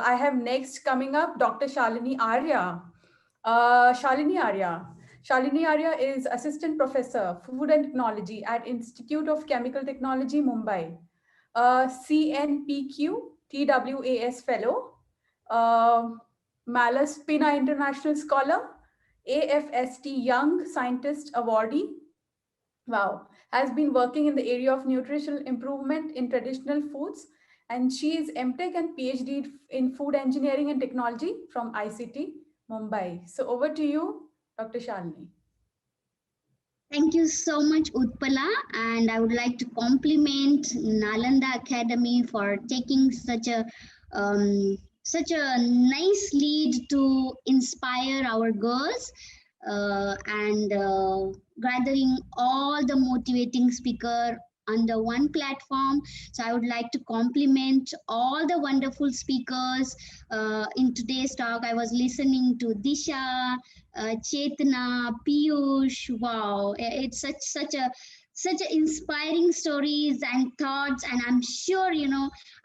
I have next coming up Dr. Shalini Arya. Shalini Arya is Assistant Professor, Food and Technology at Institute of Chemical Technology, Mumbai. CNPQ TWAS Fellow, uh, Malus Pina International Scholar, AFST Young Scientist Awardee. Wow, has been working in the area of nutritional improvement in traditional foods, and she is MTech and PhD in food engineering and technology from ICT Mumbai. So over to you, Dr. Shalini. Thank you so much, Utpala, and I would like to compliment Nalanda Academy for taking such a nice lead to inspire our girls and gathering all the motivating speaker under one platform. So I would like to compliment all the wonderful speakers in today's talk. I was listening to Disha, Chetna, Piyush. Wow, it's such a inspiring stories and thoughts, and I'm sure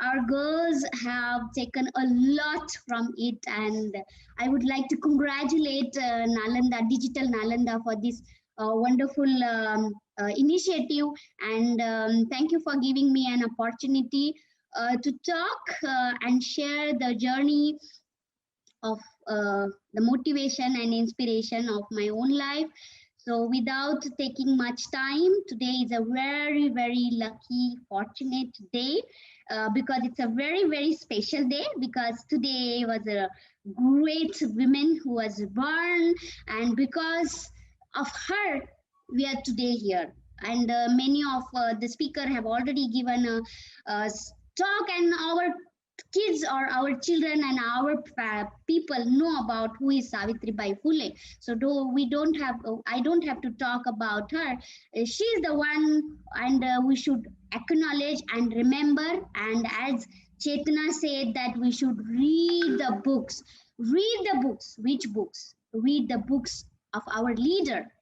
our girls have taken a lot from it. And I would like to congratulate Nalanda, Digital Nalanda, for this wonderful initiative. And thank you for giving me an opportunity to talk and share the journey of the motivation and inspiration of my own life. So without taking much time, today is a very, very lucky, fortunate day because it's a very, very special day, because today was a great woman who was born, and because of her, we are today here. And many of the speaker have already given a talk, and our kids or our children and our people know about who is Savitrimai Phule. So I don't have to talk about her. She is the one, and we should acknowledge and remember. And as Chetna said, that we should read the books. Read the books. Which books? Read the books of our leader,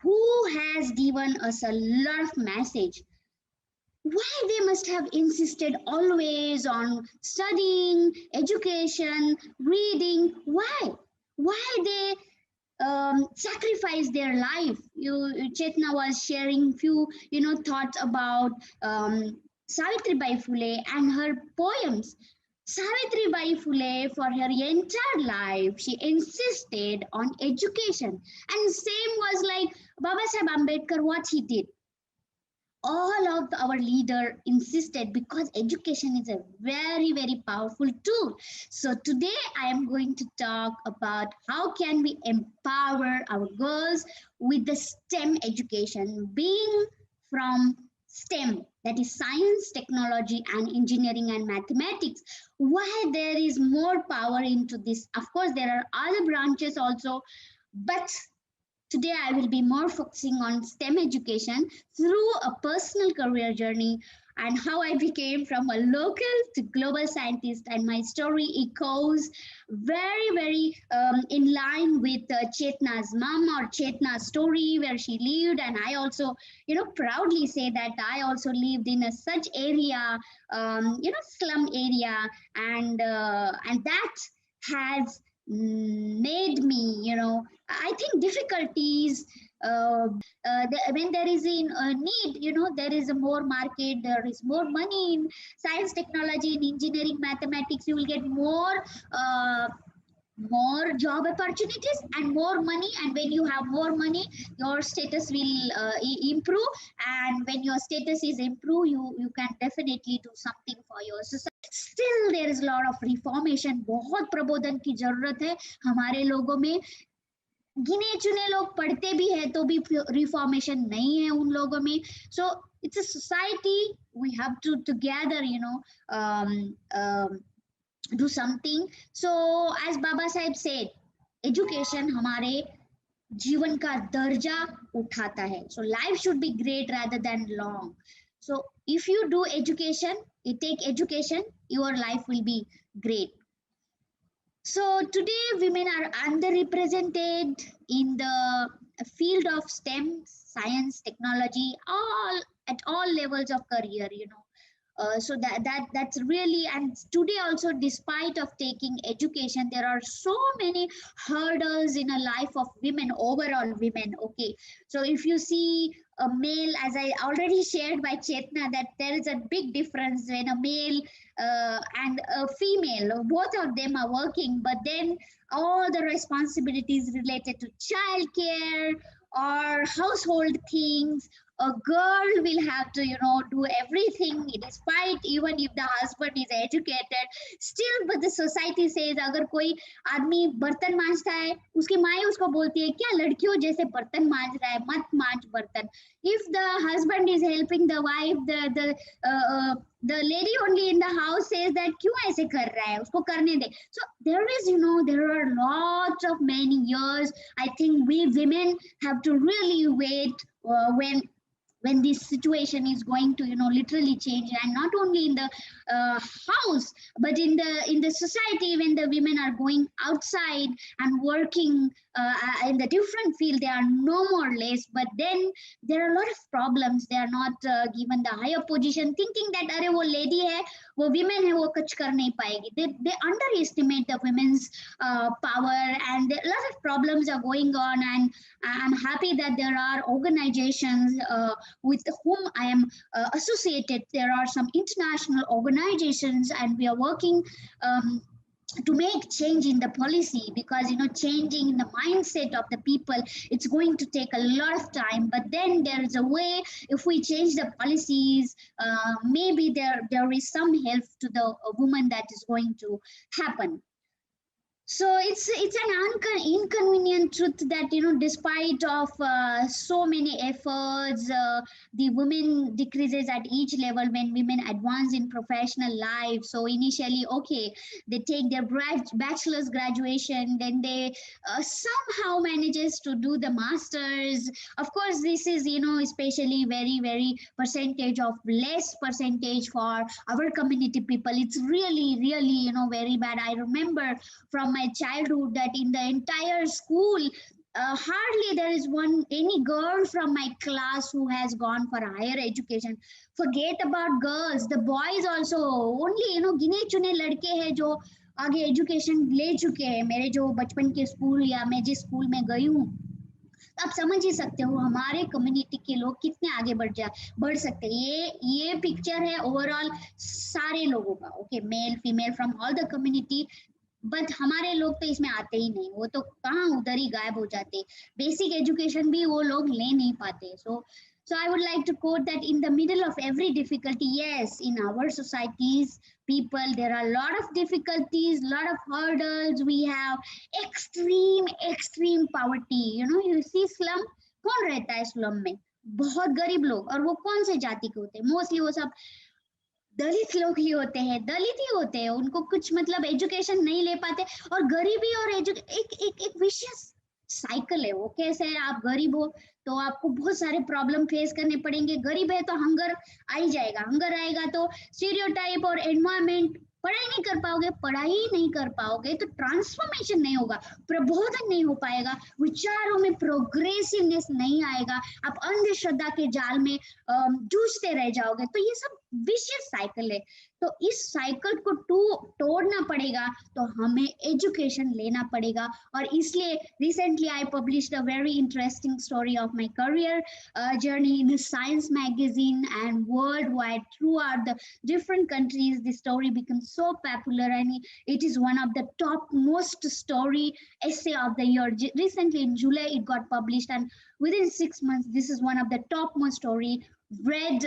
who has given us a lot of message. Why they must have insisted always on studying, education, reading? Why they sacrifice their life? Chetna was sharing few thoughts about Savitribai Phule and her poems. Savitribai Phule, for her entire life, she insisted on education, and same was like Baba Saheb Ambedkar, what he did. All of our leader insisted, because education is a very, very powerful tool. So today I am going to talk about how can we empower our girls with the STEM education, being from STEM, that is science, technology, and engineering and mathematics. Why there is more power into this? Of course, there are other branches also, but today I will be more focusing on STEM education through a personal career journey, and how I became from a local to global scientist. And my story echoes very, very in line with Chetna's mom or Chetna's story, where she lived. And I also, proudly say that I also lived in a such area, slum area, and that has made me, I think difficulties when there is a need, there is a more market, there is more money in science, technology, in engineering, mathematics. You will get more job opportunities and more money, and when you have more money, your status will improve, and when your status is improved, you can definitely do something for your society. Still there is a lot of reformation. बहुत प्रबोधन की जरूरत है हमारे लोगों में. गिने चुने लोग पढ़ते भी है तो भी रिफॉर्मेशन नहीं है उन लोगों में. So it's a society, we have to together do something. So as Baba Saheb said, education हमारे जीवन का दर्जा उठाता है. So life should be great rather than long. So if you do education, you take education, your life will be great. So today women are underrepresented in the field of STEM, science, technology, at all levels of career. So that's really, and today also, despite of taking education, there are so many hurdles in a life of women, overall women. Okay, so if you see a male, as I already shared by Chetna, that there is a big difference when a male and a female, both of them are working, but then all the responsibilities related to childcare or household things, a girl will have to, do everything, despite even if the husband is educated still. But the society says, अगर कोई आदमी बर्तन मांजता है, उसकी माँ उसको बोलती है क्या लड़कियों जैसे बर्तन मांज रहा है, मत मांज बर्तन. If the husband is helping the wife, the lady only in the house says that क्यों ऐसे कर रहा है, उसको करने दे. So there is, there are lots of many years. I think we women have to really wait when this situation is going to, literally change, and not only in the house, but in the society. When the women are going outside and working in the different field, they are no more less, but then there are a lot of problems. They are not given the higher position, thinking that अरे वो lady है, वो women है, वो कुछ कर नहीं पाएगी. They underestimate the women's power, and a lot of problems are going on. And I'm happy that there are organizations with whom I am associated. There are some international organizations, and we are working to make change in the policy, because changing in the mindset of the people, it's going to take a lot of time. But then there is a way. If we change the policies, maybe there is some help to the woman that is going to happen. So it's an inconvenient truth that despite of so many efforts, the women decreases at each level when women advance in professional life. So initially, okay, they take their bachelor's graduation, then they somehow manages to do the masters. Of course, this is especially very percentage of less percentage for our community people. It's really very bad. I remember from my childhood that in the entire school, hardly there is any girl from my class who has gone for higher education. Forget about girls, the boys also, only गिने चुने लड़के हैं जो आगे education ले चुके हैं. मेरे जो बचपन के स्कूल या मैं जिस स्कूल में गई हूँ, आप समझ ही सकते हो हमारे कम्युनिटी के लोग कितने आगे बढ़ सकते हैं. ये पिक्चर है ओवरऑल सारे लोगों का. Okay, male female from all the community. But हमारे लोग तो इसमें आते ही नहीं, वो तो कहाँ उधर ही गायब हो जाते. बेसिक एजुकेशन भी वो लोग ले नहीं पाते. So I would like to quote that in the middle of every difficulty, yes, in our societies, people, there are a lot of difficulties, lot of hurdles. We have extreme poverty. You see slum, कौन रहता है slum में? बहुत गरीब लोग. और वो कौन से जाति के होते हैं? मोस्टली वो सब दलित लोग ही होते हैं, दलित ही होते हैं. उनको कुछ मतलब एजुकेशन नहीं ले पाते, और गरीबी और एक विशियस साइकिल है. वो कैसे है, आप गरीब हो तो आपको बहुत सारे प्रॉब्लम फेस करने पड़ेंगे. गरीब है तो हंगर आ ही जाएगा, हंगर आएगा तो स्टीरियोटाइप और एनवायरमेंट, पढ़ाई नहीं कर पाओगे, पढ़ाई नहीं कर पाओगे तो ट्रांसफॉर्मेशन नहीं होगा, प्रबोधन नहीं हो पाएगा, विचारों में प्रोग्रेसिवनेस नहीं आएगा, आप अंधश्रद्धा के जाल में जूझते रह जाओगे. तो ये सब विशियस साइकिल है. तो इस साइकिल को तोड़ना पड़ेगा, तो हमें एजुकेशन लेना पड़ेगा. और इसलिए recently I published a very interesting story of my career journey in a science magazine, and worldwide throughout the different countries the story becomes so popular, and it is one of the top most story essay of the year. Recently in July it got published, and within 6 months this is one of the topmost story read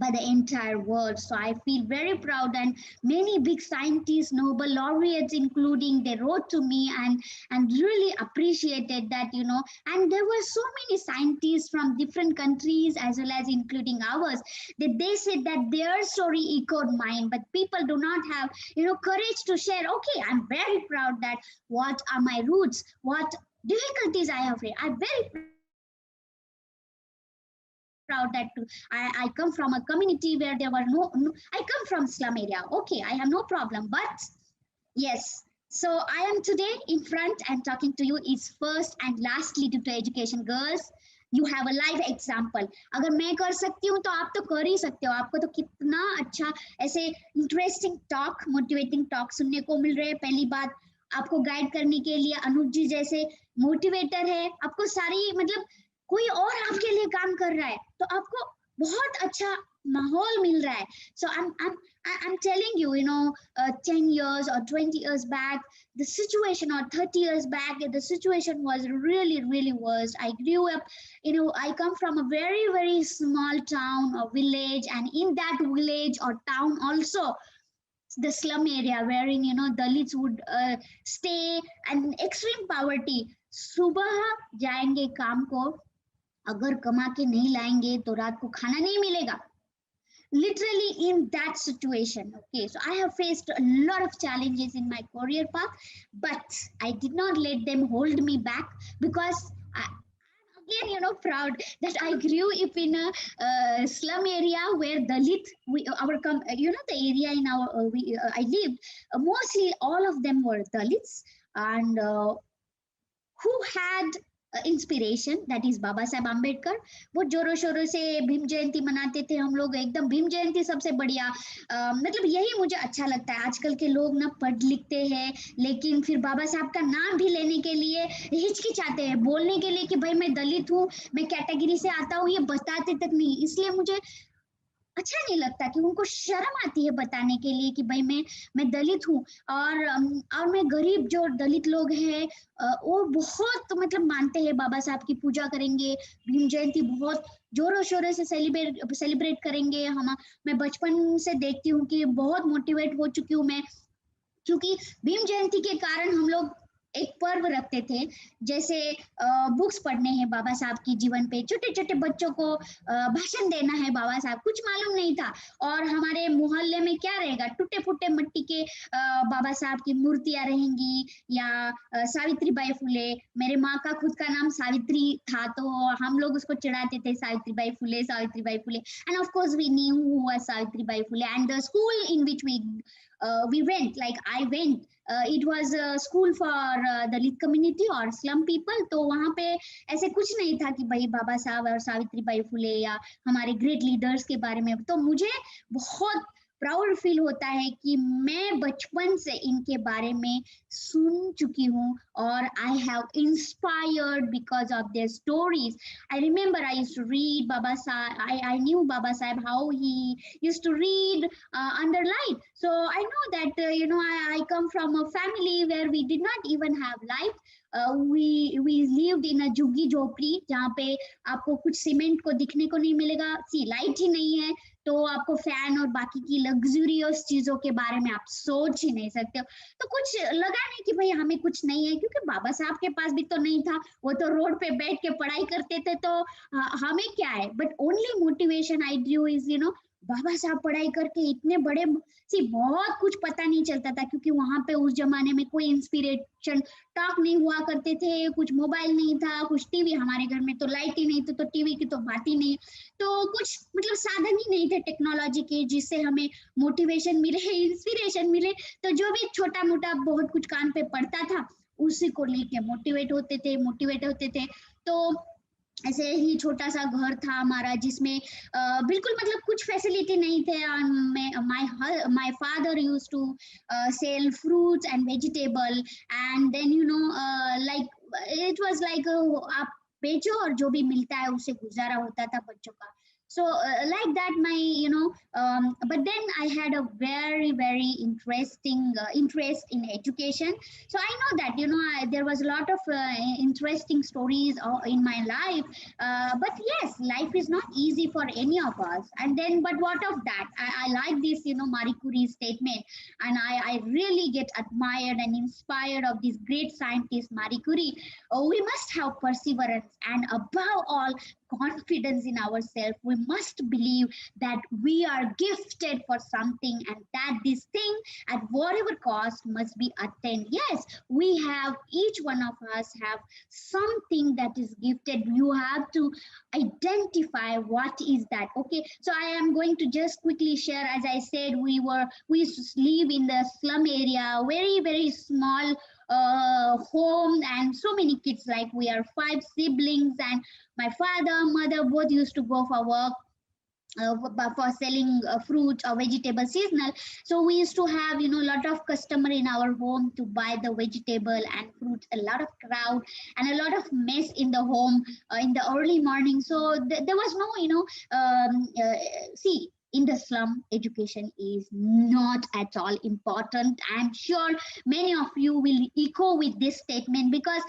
by the entire world. So I feel very proud, and many big scientists, Nobel laureates including, they wrote to me and really appreciated that, and there were so many scientists from different countries as well as including ours, that they said that their story echoed mine, but people do not have courage to share. Okay, I'm very proud that what are my roots, what difficulties I have faced. I'm very proud that I come from a community where there were no, I come from slum area. Okay, I have no problem. But yes, so I am today in front and talking to you is first and lastly due to education, girls. You have a live example. अगर मैं कर सकती हूँ तो आप तो कर ही सकते हो। आपको तो कितना अच्छा ऐसे इंटरेस्टिंग टॉक, मोटिवेटिंग टॉक सुनने को मिल रहे हैं। पहली बात, आपको गाइड करने के लिए अनुज जी जैसे मोटिवेटर है, आपको सारी मतलब कोई और आपके लिए काम कर रहा है, तो आपको बहुत अच्छा माहौल मिल रहा है। सो I'm telling you, 10 years or 20 years back, the situation, or 30 years back, the situation was really, really worse. I grew up, I come from a very, very small town or village, and in that village or town also, the slum area wherein, Dalits would stay, and extreme poverty. सुबह जाएंगे काम को, अगर कमा के नहीं लाएंगे तो रात को खाना नहीं मिलेगा, literally in that situation. Okay, so I have faced a lot of challenges in my career path, but I did not let them hold me back, because again, proud that I grew up in a slum area where Dalit, the area in our I lived, mostly all of them were Dalits, and who had inspiration, that is Baba Saheb Ambedkar. वो जोरों शोरों से भीम जयंती मनाते थे हम लोग, एकदम भीम जयंती सबसे बढ़िया। मतलब यही मुझे अच्छा लगता है। आजकल के लोग ना पढ़ लिखते हैं, लेकिन फिर बाबा साहब का नाम भी लेने के लिए हिचकिचाते हैं, बोलने के लिए कि भाई मैं दलित हूँ, मैं कैटेगरी से आता हूँ, ये बताते तक नहीं। इसलिए मुझे अच्छा नहीं लगता कि उनको शर्म आती है बताने के लिए कि भाई मैं दलित हूँ। और मैं गरीब जो दलित लोग हैं, वो बहुत मतलब मानते हैं, बाबा साहब की पूजा करेंगे, भीम जयंती बहुत जोरों शोरों से सेलिब्रेट करेंगे। हम मैं बचपन से देखती हूँ कि बहुत मोटिवेट हो चुकी हूँ मैं, क्योंकि भीम जयंती के कारण हम लोग एक पर्व रखते थे, जैसे बुक्स पढ़ने हैं बाबा साहब की जीवन पे, छोटे छोटे बच्चों को भाषण देना है बाबा साहब, कुछ मालूम नहीं था। और हमारे मोहल्ले में क्या रहेगा, टूटे फूटे मिट्टी के बाबा साहब की मूर्तियां रहेंगी, या सावित्रीबाई फुले। मेरे माँ का खुद का नाम सावित्री था, तो हम लोग उसको चढ़ाते थे Savitribai Phule, Savitribai Phule. And of course we knew who was Savitribai Phule, and the school in which we went, like I went, it was a school for Dalit community or slum people. तो वहाँ पे ऐसे कुछ नहीं था कि भाई बाबा साहब और सावित्रीबाई फुले या हमारे ग्रेट लीडर्स के बारे में। तो मुझे बहुत प्राउड फील होता है कि मैं बचपन से इनके बारे में सुन चुकी हूँ, और I have inspired because of their stories. I remember I used to read Baba Sahib. I knew Baba Sahib, how he used to read underline. So I know that I come from a family where we did not even have light. We lived in a झुग्गी झोपड़ी, जहाँ पे आपको कुछ cement को दिखने को नहीं मिलेगा, सी लाइट ही नहीं है, तो आपको फैन और बाकी की लग्जरियस चीजों के बारे में आप सोच ही नहीं सकते हो। तो कुछ लगा नहीं कि भाई हमें कुछ नहीं है, क्योंकि बाबा साहब के पास भी तो नहीं था, वो तो रोड पे बैठ के पढ़ाई करते थे, तो हमें क्या है। But only motivation I drew is Baba Saheb पढ़ाई करके इतने बड़े, सी बहुत कुछ पता नहीं चलता था, क्योंकि वहां पे उस जमाने में कोई इंस्पिरेशन टॉक नहीं हुआ करते थे, कुछ मोबाइल नहीं था, कुछ टीवी, हमारे घर में तो लाइट ही नहीं थी, तो टीवी की तो बात ही नहीं। तो कुछ मतलब साधन ही नहीं थे टेक्नोलॉजी के जिससे हमें मोटिवेशन मिले, इंस्पिरेशन मिले। तो जो भी छोटा मोटा बहुत कुछ कान पे पड़ता था, उसी को लेके मोटिवेट होते थे। तो ऐसे ही छोटा सा घर था हमारा, जिसमें बिल्कुल मतलब कुछ फैसिलिटी नहीं थे। My father used to sell fruits and vegetable, and then like it was like आप बेचो और जो भी मिलता है उससे गुजारा होता था बच्चों का। So like that my but then I had a very, very interesting interest in education. So I know that there was a lot of interesting stories in my life, but yes, life is not easy for any of us. And then but what of that, I like this Marie Curie statement, and I really get admired and inspired of this great scientist Marie Curie. We must have perseverance, and above all, confidence in ourselves. We must believe that we are gifted for something, and that this thing at whatever cost must be attained. Yes, we have, each one of us have something that is gifted. You have to identify what is that. Okay, so I am going to just quickly share. As I said, we used to live in the slum area, very, very small home, and so many kids, like we are 5 siblings, and my father, mother both used to go for work, for selling fruit or vegetable seasonal. So we used to have, a lot of customer in our home to buy the vegetable and fruit, a lot of crowd and a lot of mess in the home in the early morning. So there was no, see, in the slum, education is not at all important. I'm sure many of you will echo with this statement, because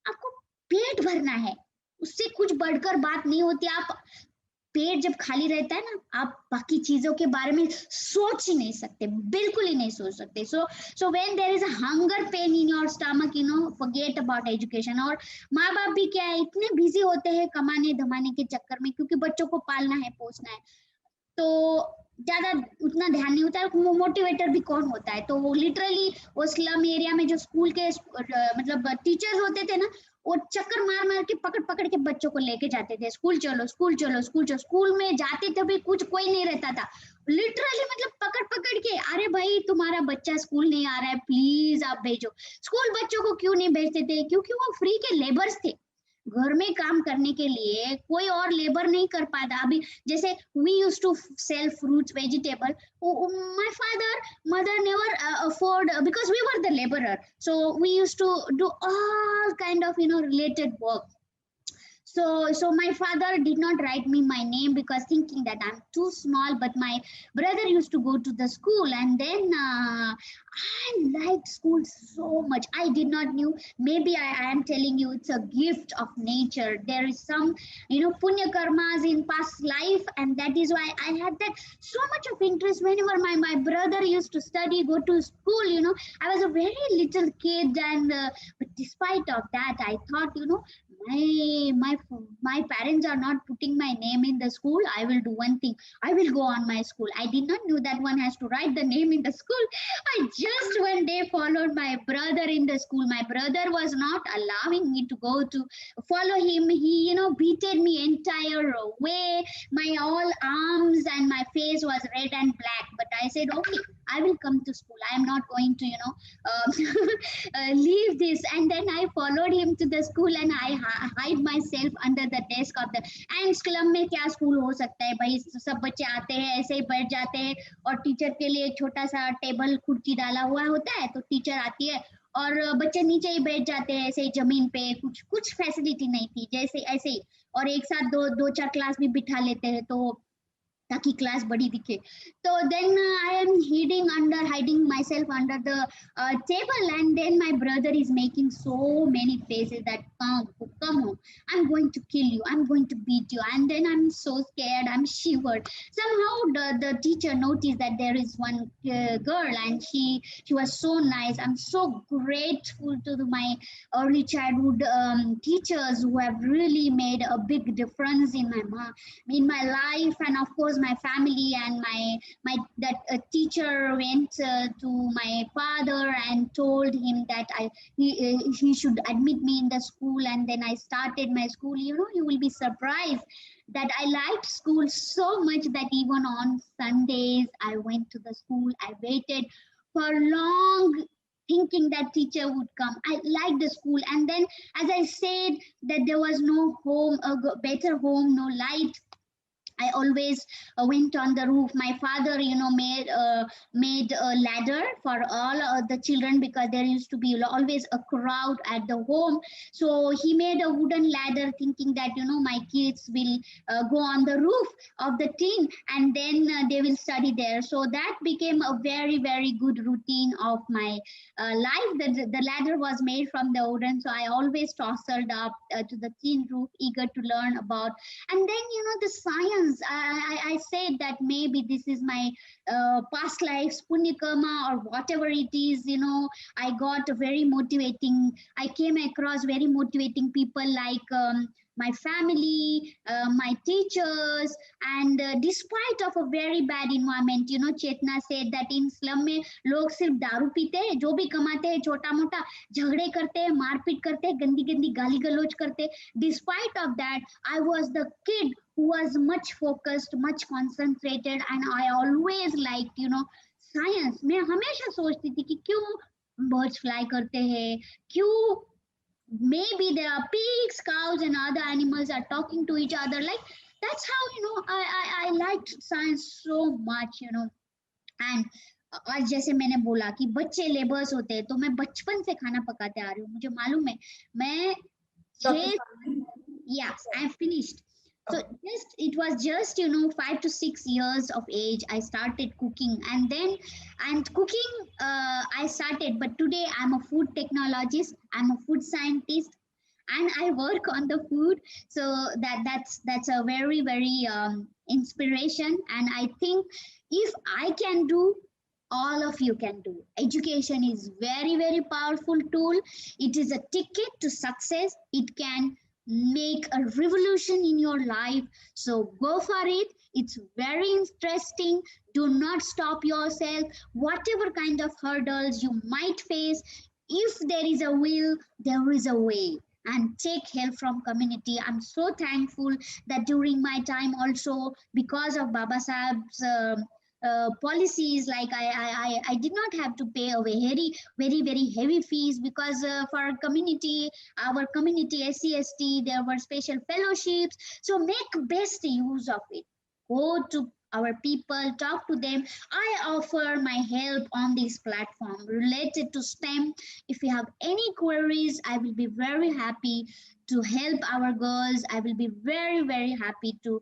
आपको पेट भरना है, उससे कुछ बढ़कर बात नहीं होती. आप पेट जब खाली रहता है ना, आप बाकी चीजों के बारे में सोच ही नहीं सकते, बिल्कुल ही नहीं सोच सकते. So when there is a hunger pain in your stomach, forget about education. और माँ बाप भी क्या है, इतने बिजी होते हैं कमाने धमाने के चक्कर में, क्योंकि बच्चों को पालना है, पोसना है, तो ज्यादा उतना ध्यान नहीं होता है. मोटिवेटर भी कौन होता है? तो वो लिटरली वो स्लम एरिया में जो स्कूल के मतलब टीचर्स होते थे ना, वो चक्कर मार मार के पकड़ पकड़ के बच्चों को लेके जाते थे, स्कूल चलो स्कूल चलो स्कूल चलो. स्कूल में जाते थे भी कुछ कोई नहीं रहता था, लिटरली मतलब पकड़ पकड़ के, अरे भाई तुम्हारा बच्चा स्कूल नहीं आ रहा है, प्लीज आप भेजो. स्कूल बच्चों को क्यों नहीं भेजते थे? क्योंकि वो फ्री के लेबर्स थे. घर में काम करने के लिए कोई और लेबर नहीं कर पाता. अभी जैसे we use to sell fruits vegetable, my father mother never afford, because we were the laborer, so we used to do all kind of related work. So my father did not write me my name, because thinking that I'm too small. But my brother used to go to the school, and then I liked school so much. I did not knew. Maybe I am telling you, it's a gift of nature. There is some punya karmas in past life, and that is why I had that so much of interest. Whenever my brother used to study, go to school, I was a very little kid, and but despite of that, I thought, my parents are not putting my name in the school. I will do one thing, I will go on my school. I did not know that one has to write the name in the school. I just one day followed my brother in the school. My brother was not allowing me to go to follow him. He beated me entire way. My all arms and my face was red and black, but I said, okay, I will come to school. I am not going to leave this. And then I followed him to the school, and I hide myself under the desk of the. And slum में क्या school हो सकता है भाई? सब बच्चे आते हैं, ऐसे ही बैठ जाते हैं, और टीचर के लिए एक छोटा सा टेबल कुर्सी डाला हुआ होता है, तो टीचर आती है और बच्चे नीचे ही बैठ जाते हैं, ऐसे ही जमीन पे. कुछ फैसिलिटी नहीं थी, जैसे ऐसे ही. और एक साथ दो चार क्लास भी बिठा लेते हैं, तो ताकि क्लास बड़ी दिखे. तो then I am hiding myself under the table, and then my brother is making so many faces that come home, I'm going to kill you, I'm going to beat you. And then I'm so scared, I'm shivered. Somehow the teacher noticed that there is one girl, and she was so nice. I'm so grateful to my early childhood teachers, who have really made a big difference in my life. And of course my family, and my that teacher went to my father and told him that he should admit me in the school. And then I started my school. You will be surprised that I liked school so much that even on Sundays I went to the school. I waited for long, thinking that teacher would come. I liked the school. And then, as I said, that there was no home, a better home, no light, I always went on the roof. My father, made a ladder for all the children, because there used to be always a crowd at the home. So he made a wooden ladder, thinking that my kids will go on the roof of the tin, and then they will study there. So that became a very, very good routine of my life. The ladder was made from the wooden, so I always tousled up to the tin roof, eager to learn about. And then the science. I said that maybe this is my past lives, punya karma, or whatever it is. I got very motivating. I came across very motivating people, like my family, my teachers, and despite of a very bad environment, Chetna said that in slum में लोग सिर्फ दारू पीते हैं, जो भी कमाते हैं छोटा मोटा झगड़े करते हैं, मारपीट करते हैं, गंदी गंदी गाली गलौज करते. Despite of that, I was the kid who was much focused, much concentrated, and I always liked, science. मैं हमेशा सोचती थी कि क्यों बर्ड्स फ्लाई करते हैं, क्यों maybe there are pigs, cows, and other animals are talking to each other. Like that's how I liked science so much, and और जैसे मैंने बोला कि बच्चे लेबर्स होते हैं, तो मैं बचपन से खाना पकाते आ रही हूँ, मुझे मालूम है। मैं Dr. 6 Shalini? Yes, I finished. So Okay. just it was just 5 to 6 years of age I started cooking, and then and cooking I started. But today I'm a food technologist. I'm a food scientist, and I work on the food. So that's a very very inspiration, and I think if I can do, all of you can do. Education is very very powerful tool. It is a ticket to success. It can make a revolution in your life. So go for it. It's very interesting. Do not stop yourself. Whatever kind of hurdles you might face, if there is a will, there is a way. And take help from community. I'm so thankful that during my time also, because of Baba Sahib's policies, like I did not have to pay a very heavy fees, because for our community SC/ST, there were special fellowships. So make best use of it. Go to our people, talk to them. I offer my help on this platform related to STEM. If you have any queries, I will be very happy to help our girls. I will be very very happy to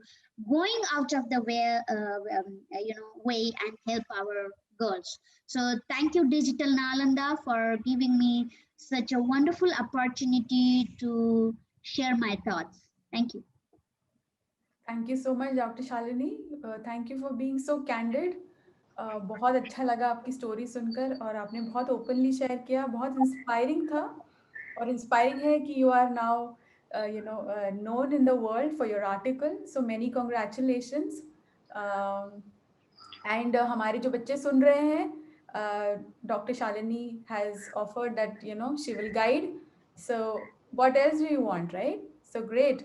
going out of the way and help our girls. So thank you, Digital Nalanda, for giving me such a wonderful opportunity to share my thoughts. Thank you. Thank you so much, Dr. Shalini. Thank you for being so candid. बहुत अच्छा लगा आपकी story सुनकर, और आपने बहुत openly share किया, बहुत इंस्पायरिंग था। और इंस्पायरिंग है कि you are now known in the world for your article. So many congratulations. And हमारे जो बच्चे सुन रहे हैं, doctor Shalini has offered that she will guide. So what else do you want, right? So great.